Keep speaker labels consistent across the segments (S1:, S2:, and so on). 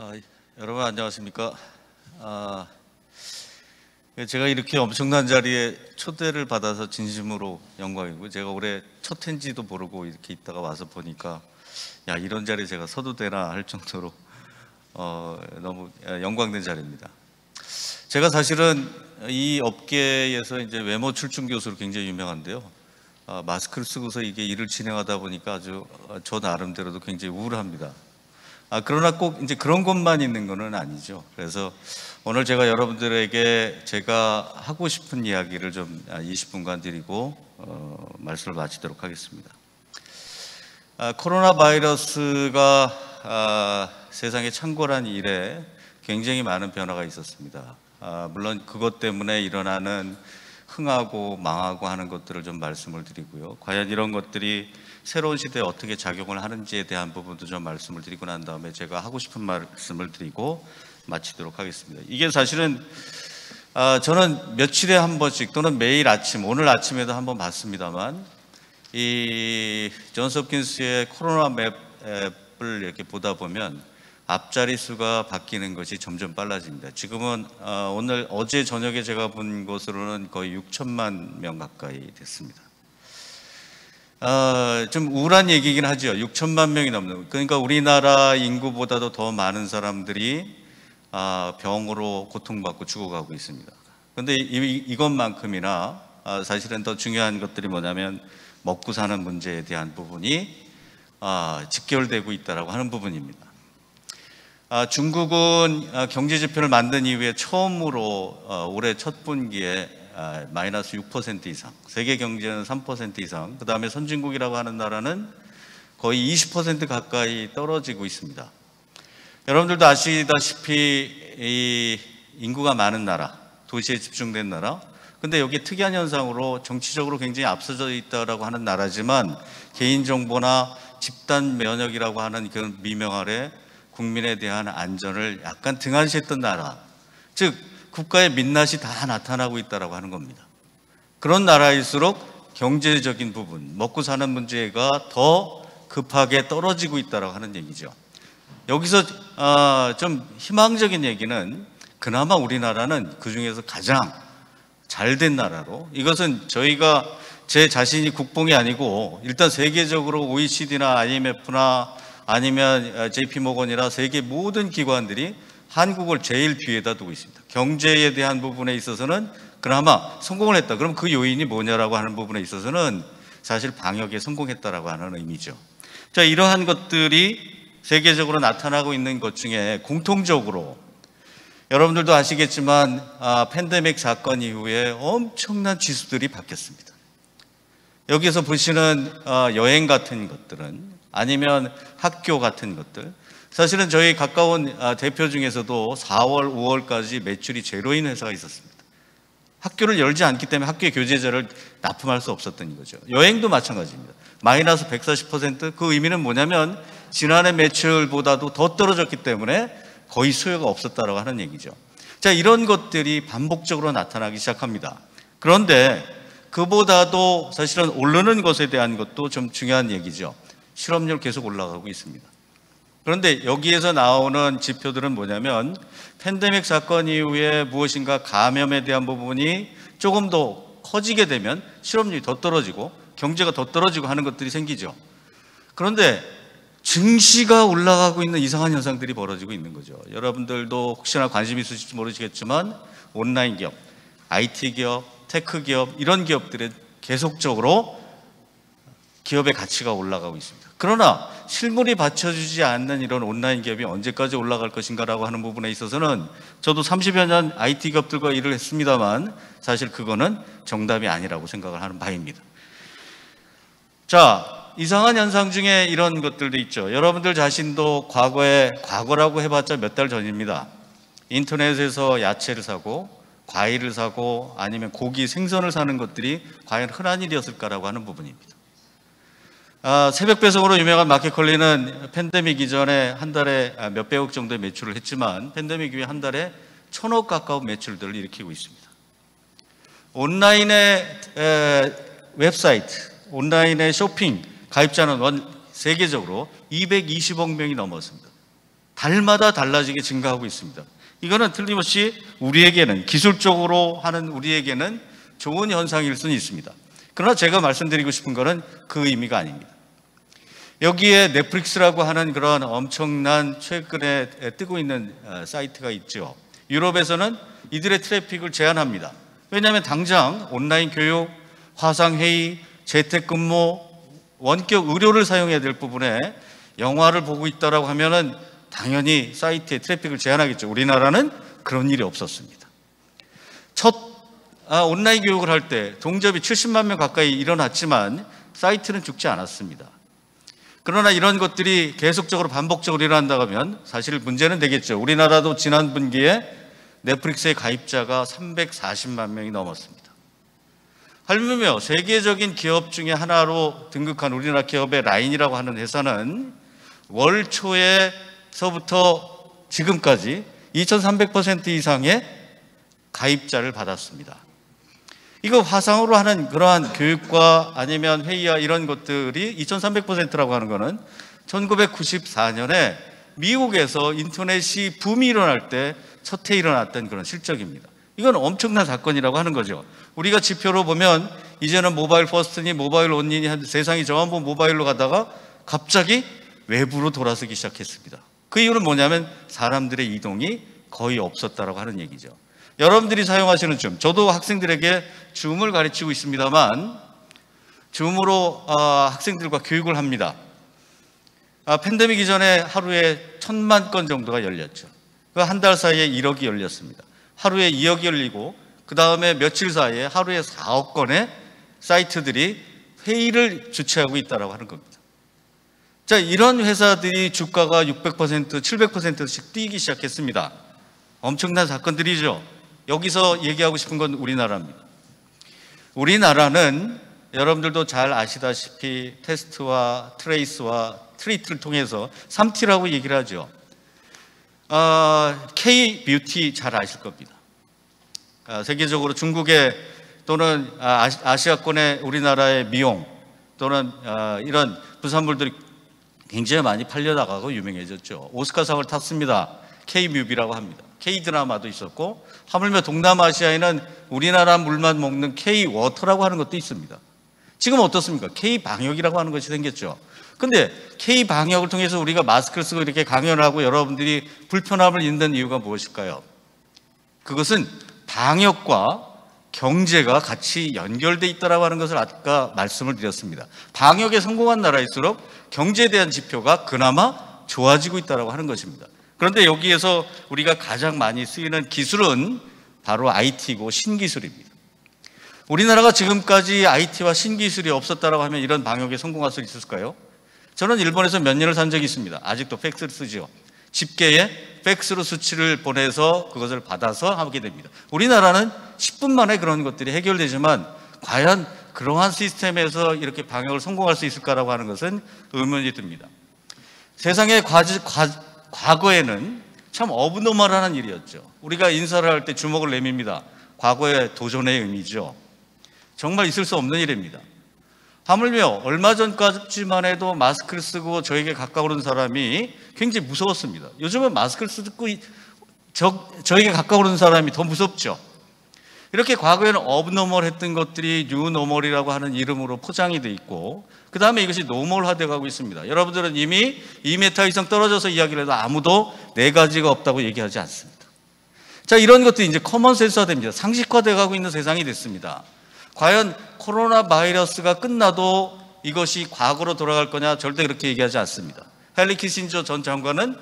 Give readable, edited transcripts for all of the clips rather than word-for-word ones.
S1: 아, 여러분 안녕하십니까? 제가 이렇게 엄청난 자리에 초대를 받아서 진심으로 영광이고, 제가 올해 첫 회인지도 모르고 이렇게 있다가 와서 보니까 야, 이런 자리에 제가 서도 되나 할 정도로 너무 영광된 자리입니다. 제가 사실은 이 업계에서 이제 외모 출중 교수로 굉장히 유명한데요. 마스크를 쓰고서 이게 일을 진행하다 보니까 아주 저 나름대로도 굉장히 우울합니다. 그러나 꼭 이제 그런 것만 있는 것은 아니죠. 그래서 오늘 제가 여러분들에게 제가 하고 싶은 이야기를 좀 20분간 드리고 말씀을 마치도록 하겠습니다. 코로나 바이러스가 세상에 창궐한 이래 굉장히 많은 변화가 있었습니다. 물론 그것 때문에 일어나는 흥하고 망하고 하는 것들을 좀 말씀을 드리고요. 과연 이런 것들이 새로운 시대에 어떻게 작용을 하는지에 대한 부분도 좀 말씀을 드리고 난 다음에 제가 하고 싶은 말씀을 드리고 마치도록 하겠습니다. 이게 사실은 저는 며칠에 한 번씩 또는 매일 아침, 오늘 아침에도 한번 봤습니다만, 이 존스 홉킨스의 코로나 맵을 이렇게 보다 보면 앞자리 수가 바뀌는 것이 점점 빨라집니다. 지금은 어제 저녁에 제가 본 것으로는 거의 6천만 명 가까이 됐습니다. 좀 우울한 얘기긴 하죠. 6천만 명이 넘는, 그러니까 우리나라 인구보다도 더 많은 사람들이 병으로 고통받고 죽어가고 있습니다. 그런데 이것만큼이나 사실은 더 중요한 것들이 뭐냐면 먹고 사는 문제에 대한 부분이 직결되고 있다라고 하는 부분입니다. 중국은 경제 지표를 만든 이후에 처음으로 올해 첫 분기에 마이너스 6% 이상, 세계 경제는 3% 이상, 그 다음에 선진국이라고 하는 나라는 거의 20% 가까이 떨어지고 있습니다. 여러분들도 아시다시피 이 인구가 많은 나라, 도시에 집중된 나라, 근데 여기 특이한 현상으로 정치적으로 굉장히 앞서져 있다라고 하는 나라지만 개인정보나 집단 면역이라고 하는 그런 미명 아래 국민에 대한 안전을 약간 등한시했던 나라, 즉 국가의 민낯이 다 나타나고 있다고 하는 겁니다. 그런 나라일수록 경제적인 부분, 먹고 사는 문제가 더 급하게 떨어지고 있다고 하는 얘기죠. 여기서 좀 희망적인 얘기는 그나마 우리나라는 그중에서 가장 잘된 나라로, 이것은 저희가 제 자신이 국뽕이 아니고 일단 세계적으로 OECD나 IMF나 아니면 JP모건이나 세계 모든 기관들이 한국을 제일 뒤에다 두고 있습니다. 경제에 대한 부분에 있어서는 그나마 성공을 했다. 그럼 그 요인이 뭐냐라고 하는 부분에 있어서는 사실 방역에 성공했다라고 하는 의미죠. 자, 이러한 것들이 세계적으로 나타나고 있는 것 중에 공통적으로 여러분들도 아시겠지만 팬데믹 사건 이후에 엄청난 지수들이 바뀌었습니다. 여기서 보시는 여행 같은 것들은, 아니면 학교 같은 것들, 사실은 저희 가까운 대표 중에서도 4월, 5월까지 매출이 제로인 회사가 있었습니다. 학교를 열지 않기 때문에 학교의 교재자를 납품할 수 없었던 거죠. 여행도 마찬가지입니다. 마이너스 140%, 그 의미는 뭐냐면 지난해 매출보다도 더 떨어졌기 때문에 거의 수요가 없었다고 하는 얘기죠. 자, 이런 것들이 반복적으로 나타나기 시작합니다. 그런데 그보다도 사실은 오르는 것에 대한 것도 좀 중요한 얘기죠. 실업률 계속 올라가고 있습니다. 그런데 여기에서 나오는 지표들은 뭐냐면 팬데믹 사건 이후에 무엇인가 감염에 대한 부분이 조금 더 커지게 되면 실업률이 더 떨어지고 경제가 더 떨어지고 하는 것들이 생기죠. 그런데 증시가 올라가고 있는 이상한 현상들이 벌어지고 있는 거죠. 여러분들도 혹시나 관심 있으실지 모르시겠지만 온라인 기업, IT 기업, 테크 기업, 이런 기업들은 계속적으로 기업의 가치가 올라가고 있습니다. 그러나 실물이 받쳐주지 않는 이런 온라인 기업이 언제까지 올라갈 것인가라고 하는 부분에 있어서는 저도 30여 년 IT 기업들과 일을 했습니다만 사실 그거는 정답이 아니라고 생각을 하는 바입니다. 자, 이상한 현상 중에 이런 것들도 있죠. 여러분들 자신도 과거라고 해봤자 몇 달 전입니다. 인터넷에서 야채를 사고 과일을 사고 아니면 고기, 생선을 사는 것들이 과연 흔한 일이었을까라고 하는 부분입니다. 새벽 배송으로 유명한 마켓컬리는 팬데믹 이전에 한 달에 몇백억 정도의 매출을 했지만 팬데믹 이후에 한 달에 1,000억 가까운 매출들을 일으키고 있습니다. 온라인의 웹사이트, 온라인의 쇼핑 가입자는 세계적으로 220억 명이 넘었습니다. 달마다 달라지게 증가하고 있습니다. 이거는 틀림없이 우리에게는, 기술적으로 하는 우리에게는 좋은 현상일 수는 있습니다. 그러나 제가 말씀드리고 싶은 것은 그 의미가 아닙니다. 여기에 넷플릭스라고 하는 그런 엄청난 최근에 뜨고 있는 사이트가 있죠. 유럽에서는 이들의 트래픽을 제한합니다. 왜냐하면 당장 온라인 교육, 화상회의, 재택근무, 원격 의료를 사용해야 될 부분에 영화를 보고 있다라고 하면은 당연히 사이트의 트래픽을 제한하겠죠. 우리나라는 그런 일이 없었습니다. 온라인 교육을 할 때 동접이 70만 명 가까이 일어났지만 사이트는 죽지 않았습니다. 그러나 이런 것들이 계속적으로 반복적으로 일어난다고 하면 사실 문제는 되겠죠. 우리나라도 지난 분기에 넷플릭스의 가입자가 340만 명이 넘었습니다. 하물며 세계적인 기업 중에 하나로 등극한 우리나라 기업의 라인이라고 하는 회사는 월 초에서부터 지금까지 2300% 이상의 가입자를 받았습니다. 이거 화상으로 하는 그러한 교육과 아니면 회의와 이런 것들이 2300%라고 하는 거는 1994년에 미국에서 인터넷이 붐이 일어날 때 첫 해 일어났던 그런 실적입니다. 이건 엄청난 사건이라고 하는 거죠. 우리가 지표로 보면 이제는 모바일 퍼스트니 모바일 온리니 세상이 전부 모바일로 가다가 갑자기 외부로 돌아서기 시작했습니다. 그 이유는 뭐냐면 사람들의 이동이 거의 없었다라고 하는 얘기죠. 여러분들이 사용하시는 줌, 저도 학생들에게 줌을 가르치고 있습니다만 줌으로 학생들과 교육을 합니다. 팬데믹 이전에 하루에 1000만 건 정도가 열렸죠. 그 한 달 사이에 1억이 열렸습니다. 하루에 2억이 열리고 그 다음에 며칠 사이에 하루에 4억 건의 사이트들이 회의를 주최하고 있다고 하는 겁니다. 자, 이런 회사들이 주가가 600%, 700%씩 뛰기 시작했습니다. 엄청난 사건들이죠. 여기서 얘기하고 싶은 건 우리나라입니다. 우리나라는 여러분들도 잘 아시다시피 테스트와 트레이스와 트리트를 통해서 3T라고 얘기를 하죠. K-뷰티 잘 아실 겁니다. 세계적으로 중국의 또는 아시아권의 우리나라의 미용 또는 이런 부산물들이 굉장히 많이 팔려나가고 유명해졌죠. 오스카상을 탔습니다. K-뮤비라고 합니다. K-드라마도 있었고 하물며 동남아시아에는 우리나라 물만 먹는 K-워터라고 하는 것도 있습니다. 지금 어떻습니까? K-방역이라고 하는 것이 생겼죠. 근데 K-방역을 통해서 우리가 마스크를 쓰고 이렇게 강연을 하고 여러분들이 불편함을 잊는 이유가 무엇일까요? 그것은 방역과 경제가 같이 연결되어 있다고 하는 것을 아까 말씀을 드렸습니다. 방역에 성공한 나라일수록 경제에 대한 지표가 그나마 좋아지고 있다고 하는 것입니다. 그런데 여기에서 우리가 가장 많이 쓰이는 기술은 바로 IT고 신기술입니다. 우리나라가 지금까지 IT와 신기술이 없었다고 하면 이런 방역에 성공할 수 있을까요? 저는 일본에서 몇 년을 산 적이 있습니다. 아직도 팩스를 쓰죠. 집게에 팩스로 수치를 보내서 그것을 받아서 하게 됩니다. 우리나라는 10분 만에 그런 것들이 해결되지만 과연 그러한 시스템에서 이렇게 방역을 성공할 수 있을까라고 하는 것은 의문이 듭니다. 세상의 과거에는 참 어브노멀한 일이었죠. 우리가 인사를 할 때 주먹을 내밉니다. 과거의 도전의 의미죠. 정말 있을 수 없는 일입니다. 하물며 얼마 전까지만 해도 마스크를 쓰고 저에게 가까워오는 사람이 굉장히 무서웠습니다. 요즘은 마스크를 쓰고 저에게 가까워오는 사람이 더 무섭죠. 이렇게 과거에는 업노멀했던 것들이 뉴노멀이라고 하는 이름으로 포장이 돼 있고 그 다음에 이것이 노멀화되어 가고 있습니다. 여러분들은 이미 2m 이상 떨어져서 이야기를 해도 아무도 4가지가 없다고 얘기하지 않습니다. 자, 이런 것들이 이제 커먼센스화 됩니다. 상식화되어 가고 있는 세상이 됐습니다. 과연 코로나 바이러스가 끝나도 이것이 과거로 돌아갈 거냐? 절대 그렇게 얘기하지 않습니다. 헨리 키신저 전 장관은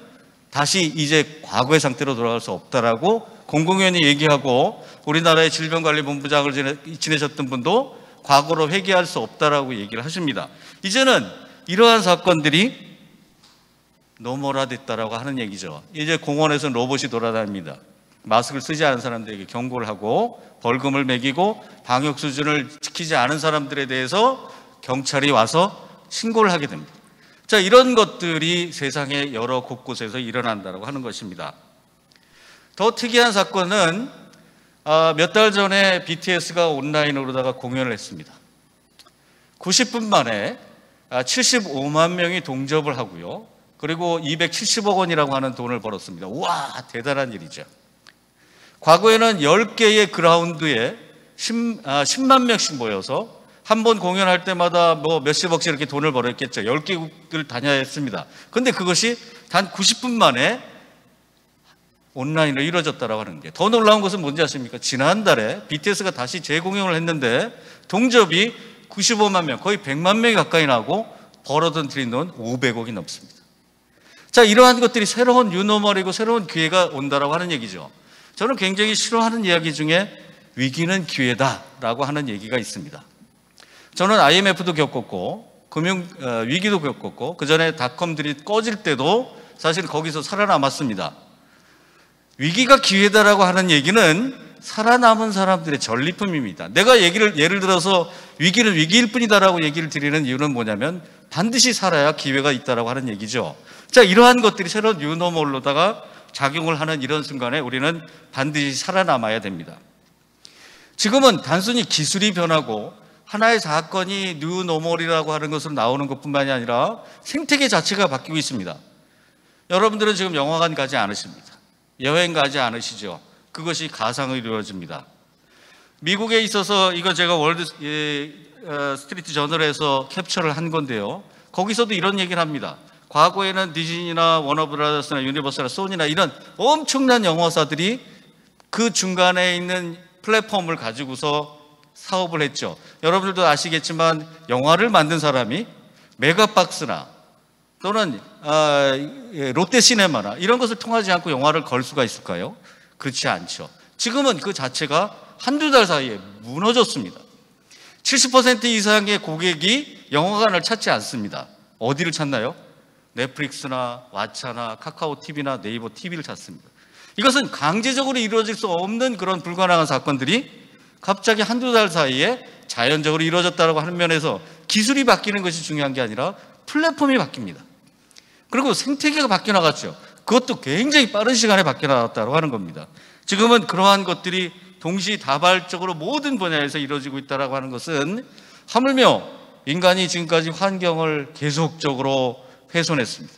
S1: 다시 이제 과거의 상태로 돌아갈 수 없다라고 공공연히 얘기하고 우리나라의 질병관리본부장을 지내셨던 분도 과거로 회귀할 수 없다라고 얘기를 하십니다. 이제는 이러한 사건들이 노멀화됐다라고 하는 얘기죠. 이제 공원에서 로봇이 돌아다닙니다. 마스크를 쓰지 않은 사람들에게 경고를 하고 벌금을 매기고 방역 수준을 지키지 않은 사람들에 대해서 경찰이 와서 신고를 하게 됩니다. 자, 이런 것들이 세상의 여러 곳곳에서 일어난다고 하는 것입니다. 더 특이한 사건은 몇 달 전에 BTS가 온라인으로다가 공연을 했습니다. 90분 만에 75만 명이 동접을 하고요. 그리고 270억 원이라고 하는 돈을 벌었습니다. 우와, 대단한 일이죠. 과거에는 10개의 그라운드에 10만 명씩 모여서 한 번 공연할 때마다 뭐 몇십억씩 이렇게 돈을 벌었겠죠. 10개국을 다녀야 했습니다. 그런데 그것이 단 90분 만에 온라인으로 이루어졌다고 하는 게, 더 놀라운 것은 뭔지 아십니까? 지난달에 BTS가 다시 재공연을 했는데 동접이 95만 명, 거의 100만 명이 가까이 나고 벌어든 들인 돈 500억이 넘습니다. 자, 이러한 것들이 새로운 뉴노멀이고 새로운 기회가 온다라고 하는 얘기죠. 저는 굉장히 싫어하는 이야기 중에 위기는 기회다라고 하는 얘기가 있습니다. 저는 IMF도 겪었고 금융 위기도 겪었고 그 전에 닷컴들이 꺼질 때도 사실 거기서 살아남았습니다. 위기가 기회다라고 하는 얘기는 살아남은 사람들의 전리품입니다. 내가 예를 들어서 위기는 위기일 뿐이다라고 얘기를 드리는 이유는 뭐냐면 반드시 살아야 기회가 있다라고 하는 얘기죠. 자, 이러한 것들이 새로운 뉴노멀로다가 작용을 하는 이런 순간에 우리는 반드시 살아남아야 됩니다. 지금은 단순히 기술이 변하고 하나의 사건이 뉴노멀이라고 하는 것으로 나오는 것뿐만이 아니라 생태계 자체가 바뀌고 있습니다. 여러분들은 지금 영화관 가지 않으십니다. 여행 가지 않으시죠? 그것이 가상으로 이루어집니다. 미국에 있어서 이거 제가 월드 스트리트 저널에서 캡처를 한 건데요. 거기서도 이런 얘기를 합니다. 과거에는 디즈니나 워너브라더스나 유니버설이나 소니나 이런 엄청난 영화사들이 그 중간에 있는 플랫폼을 가지고서 사업을 했죠. 여러분들도 아시겠지만 영화를 만든 사람이 메가박스나 또는 롯데시네마나 이런 것을 통하지 않고 영화를 걸 수가 있을까요? 그렇지 않죠. 지금은 그 자체가 한두 달 사이에 무너졌습니다. 70% 이상의 고객이 영화관을 찾지 않습니다. 어디를 찾나요? 넷플릭스나 왓챠나 카카오 TV나 네이버 TV를 찾습니다. 이것은 강제적으로 이루어질 수 없는 그런 불가능한 사건들이 갑자기 한두 달 사이에 자연적으로 이루어졌다고 하는 면에서 기술이 바뀌는 것이 중요한 게 아니라 플랫폼이 바뀝니다. 그리고 생태계가 바뀌어 나갔죠. 그것도 굉장히 빠른 시간에 바뀌어 나갔다고 하는 겁니다. 지금은 그러한 것들이 동시다발적으로 모든 분야에서 이루어지고 있다고 하는 것은 하물며 인간이 지금까지 환경을 계속적으로 훼손했습니다.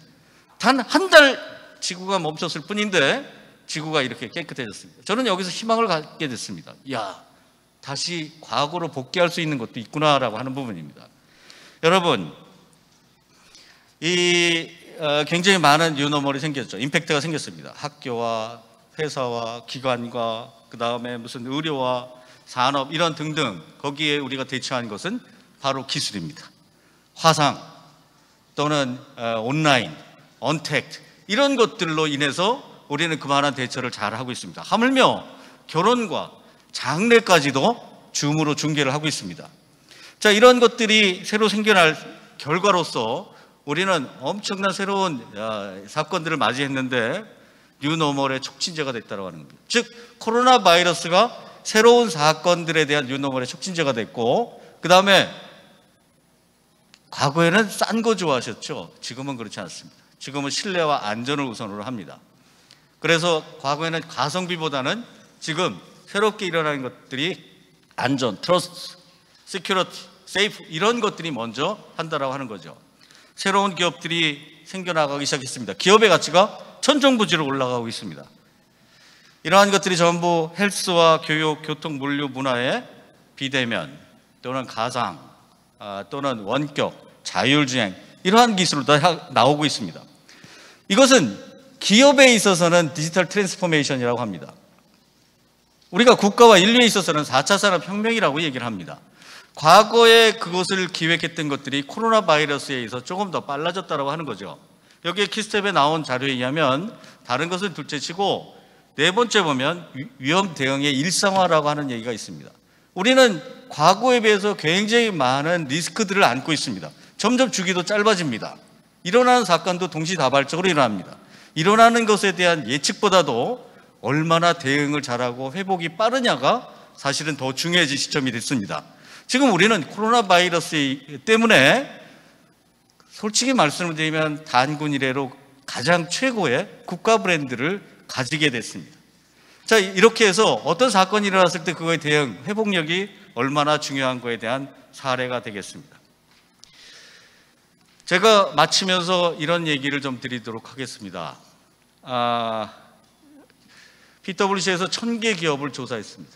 S1: 단 한 달 지구가 멈췄을 뿐인데 지구가 이렇게 깨끗해졌습니다. 저는 여기서 희망을 갖게 됐습니다. 다시 과거로 복귀할 수 있는 것도 있구나라고 하는 부분입니다. 여러분, 굉장히 많은 뉴노멀이 생겼죠. 임팩트가 생겼습니다. 학교와 회사와 기관과 그 다음에 무슨 의료와 산업 이런 등등 거기에 우리가 대처한 것은 바로 기술입니다. 화상 또는 온라인, 언택트 이런 것들로 인해서 우리는 그만한 대처를 잘 하고 있습니다. 하물며 결혼과 장례까지도 줌으로 중계를 하고 있습니다. 자, 이런 것들이 새로 생겨날 결과로서 우리는 엄청난 새로운 사건들을 맞이했는데 뉴노멀의 촉진제가 됐다고 하는 겁니다. 즉 코로나 바이러스가 새로운 사건들에 대한 뉴노멀의 촉진제가 됐고, 그 다음에 과거에는 싼 거 좋아하셨죠. 지금은 그렇지 않습니다. 지금은 신뢰와 안전을 우선으로 합니다. 그래서 과거에는 가성비보다는 지금 새롭게 일어나는 것들이 안전, 트러스트, 시큐리티, 세이프 이런 것들이 먼저 한다라고 하는 거죠. 새로운 기업들이 생겨나가기 시작했습니다. 기업의 가치가 천정부지로 올라가고 있습니다. 이러한 것들이 전부 헬스와 교육, 교통, 물류, 문화의 비대면 또는 가상 또는 원격, 자율주행 이러한 기술로 다 나오고 있습니다. 이것은 기업에 있어서는 디지털 트랜스포메이션이라고 합니다. 우리가 국가와 인류에 있어서는 4차 산업혁명이라고 얘기를 합니다. 과거에 그것을 기획했던 것들이 코로나 바이러스에 의해서 조금 더 빨라졌다고 하는 거죠. 여기에 키스텝에 나온 자료에 의하면 다른 것은 둘째치고 네 번째 보면 위험 대응의 일상화라고 하는 얘기가 있습니다. 우리는 과거에 비해서 굉장히 많은 리스크들을 안고 있습니다. 점점 주기도 짧아집니다. 일어나는 사건도 동시다발적으로 일어납니다. 일어나는 것에 대한 예측보다도 얼마나 대응을 잘하고 회복이 빠르냐가 사실은 더 중요해진 시점이 됐습니다. 지금 우리는 코로나 바이러스 때문에 솔직히 말씀을 드리면 단군 이래로 가장 최고의 국가 브랜드를 가지게 됐습니다. 자, 이렇게 해서 어떤 사건이 일어났을 때 그거에 대응, 회복력이 얼마나 중요한 거에 대한 사례가 되겠습니다. 제가 마치면서 이런 얘기를 좀 드리도록 하겠습니다. PwC에서 1000개 기업을 조사했습니다.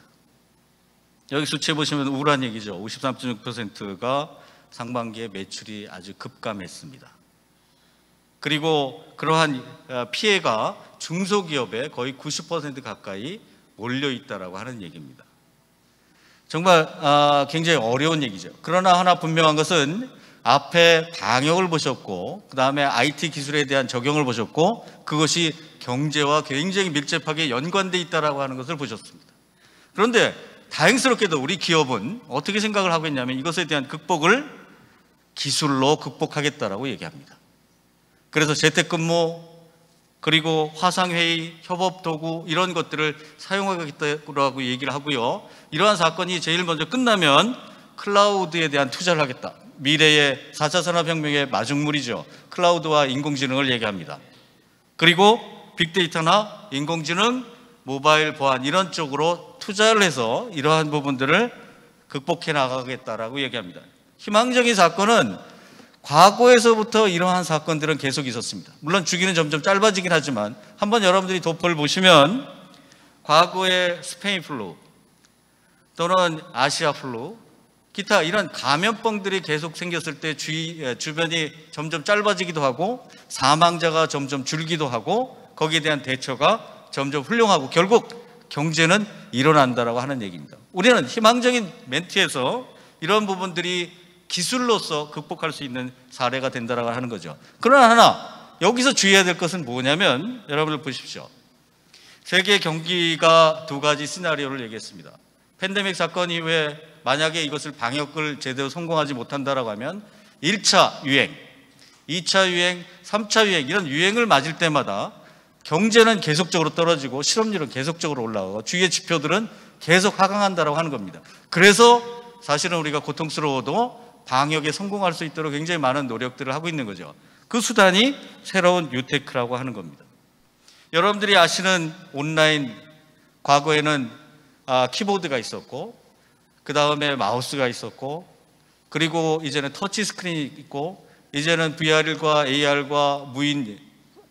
S1: 여기 수치에 보시면 우울한 얘기죠. 53.6%가 상반기에 매출이 아주 급감했습니다. 그리고 그러한 피해가 중소기업에 거의 90% 가까이 몰려있다라고 하는 얘기입니다. 정말 굉장히 어려운 얘기죠. 그러나 하나 분명한 것은 앞에 방역을 보셨고 그 다음에 IT 기술에 대한 적용을 보셨고 그것이 경제와 굉장히 밀접하게 연관되어 있다라고 하는 것을 보셨습니다. 그런데 다행스럽게도 우리 기업은 어떻게 생각을 하고 있냐면 이것에 대한 극복을 기술로 극복하겠다라고 얘기합니다. 그래서 재택근무 그리고 화상회의, 협업도구 이런 것들을 사용하겠다고 얘기를 하고요. 이러한 사건이 제일 먼저 끝나면 클라우드에 대한 투자를 하겠다. 미래의 4차 산업혁명의 마중물이죠. 클라우드와 인공지능을 얘기합니다. 그리고 빅데이터나 인공지능, 모바일 보안 이런 쪽으로 투자를 해서 이러한 부분들을 극복해 나가겠다라고 얘기합니다. 희망적인 사건은 과거에서부터 이러한 사건들은 계속 있었습니다. 물론 주기는 점점 짧아지긴 하지만 한번 여러분들이 도표를 보시면 과거에 스페인 플루 또는 아시아 플루 기타 이런 감염병들이 계속 생겼을 때 주변이 점점 짧아지기도 하고 사망자가 점점 줄기도 하고 거기에 대한 대처가 점점 훌륭하고 결국 경제는 일어난다라고 하는 얘기입니다. 우리는 희망적인 멘트에서 이런 부분들이 기술로서 극복할 수 있는 사례가 된다라고 하는 거죠. 그러나 하나 여기서 주의해야 될 것은 뭐냐면 여러분들 보십시오. 세계 경기가 두 가지 시나리오를 얘기했습니다. 팬데믹 사건 이후에 만약에 이것을 방역을 제대로 성공하지 못한다라고 하면 1차 유행, 2차 유행, 3차 유행 이런 유행을 맞을 때마다 경제는 계속적으로 떨어지고 실업률은 계속적으로 올라가고 주위의 지표들은 계속 하강한다라고 하는 겁니다. 그래서 사실은 우리가 고통스러워도 방역에 성공할 수 있도록 굉장히 많은 노력들을 하고 있는 거죠. 그 수단이 새로운 뉴테크라고 하는 겁니다. 여러분들이 아시는 온라인 과거에는 키보드가 있었고 그 다음에 마우스가 있었고 그리고 이제는 터치 스크린이 있고 이제는 VR과 AR과 무인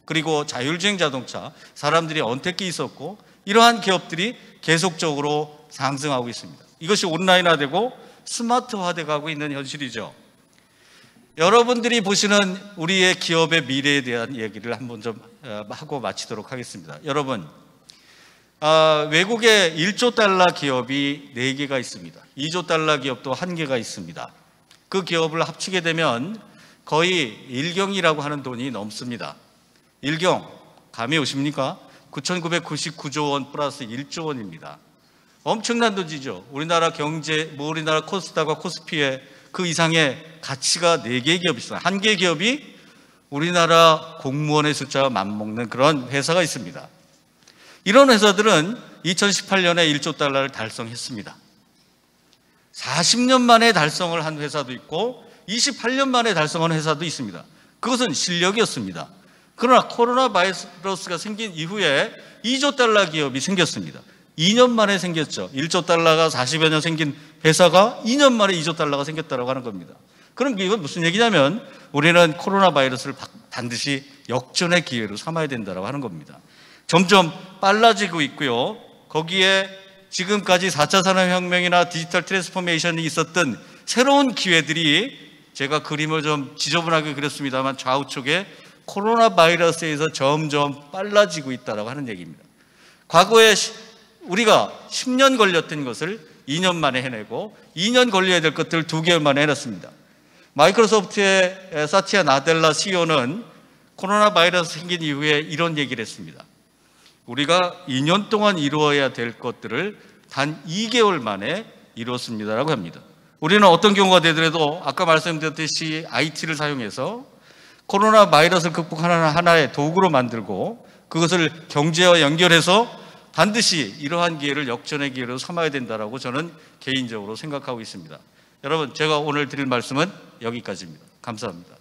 S1: 그리고 자율주행 자동차 사람들이 언택트 있었고 이러한 기업들이 계속적으로 상승하고 있습니다. 이것이 온라인화되고 스마트화되어 가고 있는 현실이죠. 여러분들이 보시는 우리의 기업의 미래에 대한 얘기를 한번 좀 하고 마치도록 하겠습니다. 여러분 외국에 1조 달러 기업이 4개가 있습니다. 2조 달러 기업도 1개가 있습니다. 그 기업을 합치게 되면 거의 일경이라고 하는 돈이 넘습니다. 일경 감이 오십니까? 9,999조 원 플러스 1조 원입니다. 엄청난 돈이죠. 우리나라 경제, 우리나라 코스닥과 코스피에 그 이상의 가치가 4개의 기업이 있어요. 1개의 기업이 우리나라 공무원의 숫자와 맞먹는 그런 회사가 있습니다. 이런 회사들은 2018년에 1조 달러를 달성했습니다. 40년 만에 달성을 한 회사도 있고 28년 만에 달성한 회사도 있습니다. 그것은 실력이었습니다. 그러나 코로나 바이러스가 생긴 이후에 2조 달러 기업이 생겼습니다. 2년 만에 생겼죠. 1조 달러가 40여 년 생긴 회사가 2년 만에 2조 달러가 생겼다고 하는 겁니다. 그럼 이건 무슨 얘기냐면 우리는 코로나 바이러스를 반드시 역전의 기회로 삼아야 된다고 하는 겁니다. 점점 빨라지고 있고요. 거기에 지금까지 4차 산업혁명이나 디지털 트랜스포메이션이 있었던 새로운 기회들이 제가 그림을 좀 지저분하게 그렸습니다만 좌우쪽에 코로나 바이러스에서 점점 빨라지고 있다고 하는 얘기입니다. 과거에 우리가 10년 걸렸던 것을 2년 만에 해내고 2년 걸려야 될 것들을 2개월 만에 해냈습니다. 마이크로소프트의 사티아 나델라 CEO는 코로나 바이러스 생긴 이후에 이런 얘기를 했습니다. 우리가 2년 동안 이루어야 될 것들을 단 2개월 만에 이루었습니다라고 합니다. 우리는 어떤 경우가 되더라도 아까 말씀드렸듯이 IT를 사용해서 코로나 바이러스를 극복하는 하나의 도구로 만들고 그것을 경제와 연결해서 반드시 이러한 기회를 역전의 기회로 삼아야 된다라고 저는 개인적으로 생각하고 있습니다. 여러분, 제가 오늘 드릴 말씀은 여기까지입니다. 감사합니다.